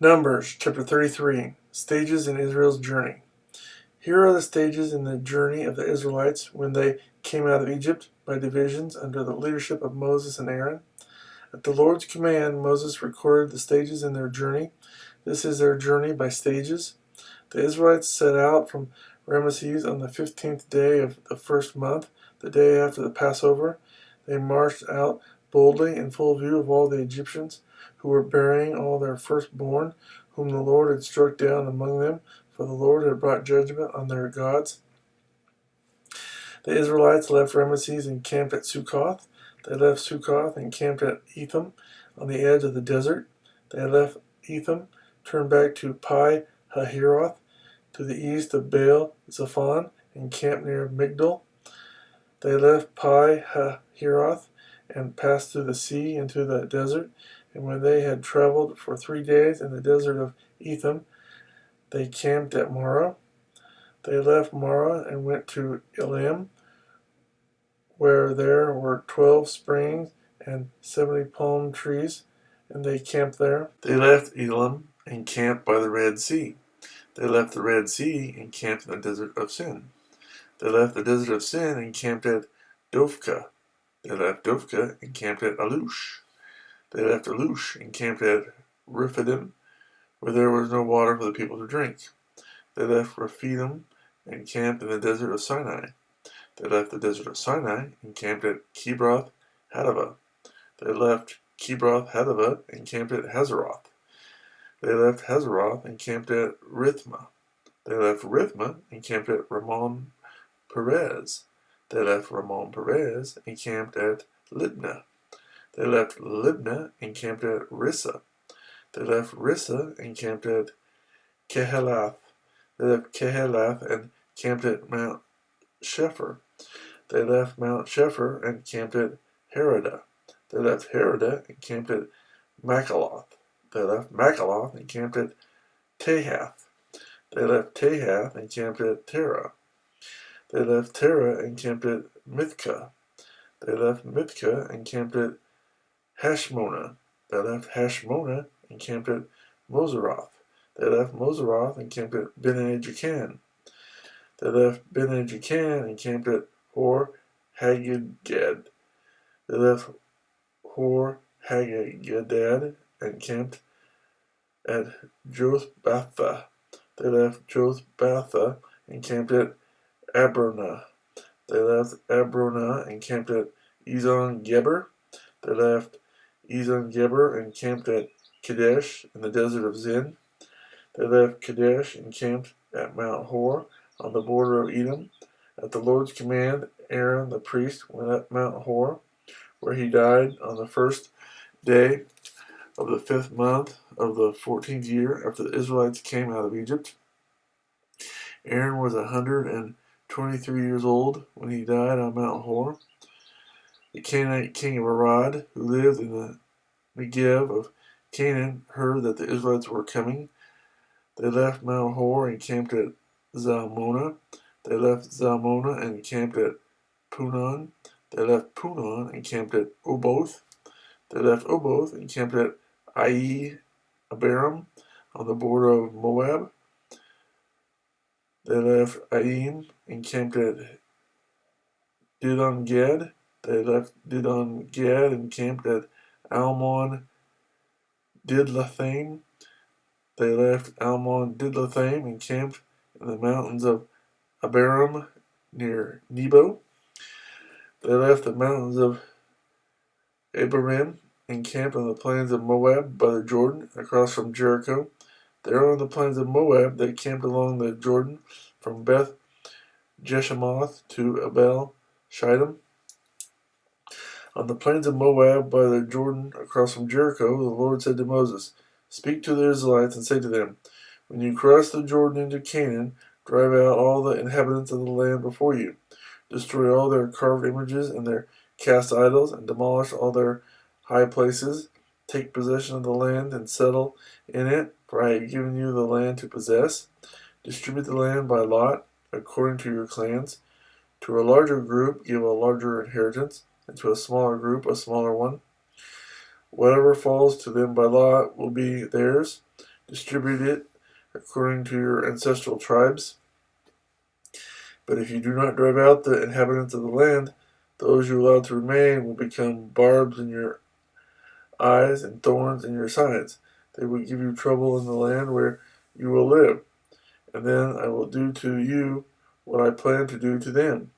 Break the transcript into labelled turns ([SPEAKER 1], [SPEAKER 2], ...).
[SPEAKER 1] Numbers chapter 33. Stages in Israel's journey. Here are the stages in the journey of the Israelites when they came out of Egypt by divisions under the leadership of Moses and Aaron. At the Lord's command, Moses recorded the stages in their journey. This is their journey by stages. The Israelites set out from Ramesses on the 15th day of the first month, the day after the Passover. They marched out boldly in full view of all the Egyptians, who were burying all their firstborn, whom the Lord had struck down among them, for the Lord had brought judgment on their gods. The Israelites left Ramesses and camped at Succoth. They left Succoth and camped at Etham, on the edge of the desert. They left Etham, turned back to Pi Hahiroth, to the east of Baal Zephon, and camped near Migdol. They left Pi Hahiroth and passed through the sea into the desert. And when they had traveled for 3 days in the desert of Etham, they camped at Marah. They left Marah and went to Elim, where there were 12 springs and 70 palm trees, and they camped there. They left Elim and camped by the Red Sea. They left the Red Sea and camped in the desert of Sin. They left the desert of Sin and camped at Dophkah. They left Dophkah and camped at Alush. They left Alush and camped at Rephidim, where there was no water for the people to drink. They left Rephidim and camped in the desert of Sinai. They left the desert of Sinai and camped at Kibroth Hattaavah. They left Kibroth Hattaavah and camped at Hazeroth. They left Hazeroth and camped at Rithmah. They left Rithmah and camped at Ramon Perez. They left Ramon Perez and camped at Libnah. They left Libnah and camped at Rissa. They left Rissa and camped at Kehelath. They left Kehelath and camped at Mount Shepher. They left Mount Shepher and camped at Heradah. They left Heradah and camped at Makaloth. They left Makaloth and camped at Tahath. They left Tahath and camped at Terah. They left Terah and camped at Mithkah. They left Mithkah and camped at Hashmonah. They left Hashmonah and camped at Moseroth. They left Moseroth and camped at Bene-Jacan. They left Bene-Jacan and camped at Hor Haggidgad. They left Hor Haggidgad and camped at Jothbatha. They left Jothbatha and camped at Abronah. They left Abronah and camped at Ezon-Geber. They left Ezon-Geber and camped at Kadesh in the desert of Zin. They left Kadesh and camped at Mount Hor on the border of Edom. At the Lord's command, Aaron the priest went up Mount Hor, where he died on the first day of the 5th month of the 14th year after the Israelites came out of Egypt. Aaron was 123 years old when he died on Mount Hor. The Canaanite king of Arad, who lived in the Negev of Canaan, heard that the Israelites were coming. They left Mount Hor and camped at Zalmonah. They left Zalmonah and camped at Punon. They left Punon and camped at Oboth. They left Oboth and camped at Abarim on the border of Moab. They left Aim and camped at Didon-Gad. They left Didon-Gad and camped at Almon Didlathaim. They left Almon Didlathaim and camped in the mountains of Abarim near Nebo. They left the mountains of Abarim and camped on the plains of Moab by the Jordan, across from Jericho. There on the plains of Moab they camped along the Jordan from Beth Jeshemoth to Abel Shittim. On the plains of Moab by the Jordan across from Jericho, the Lord said to Moses, "Speak to the Israelites and say to them, when you cross the Jordan into Canaan, drive out all the inhabitants of the land before you. Destroy all their carved images and their cast idols, and demolish all their high places. Take possession of the land and settle in it, for I have given you the land to possess. Distribute the land by lot, according to your clans. To a larger group give a larger inheritance, and to a smaller group a smaller one. Whatever falls to them by lot will be theirs. distribute it according to your ancestral tribes. But if you do not drive out the inhabitants of the land, those you allow to remain will become barbs in your eyes and thorns in your sides. They will give you trouble in the land where you will live, and then I will do to you what I plan to do to them.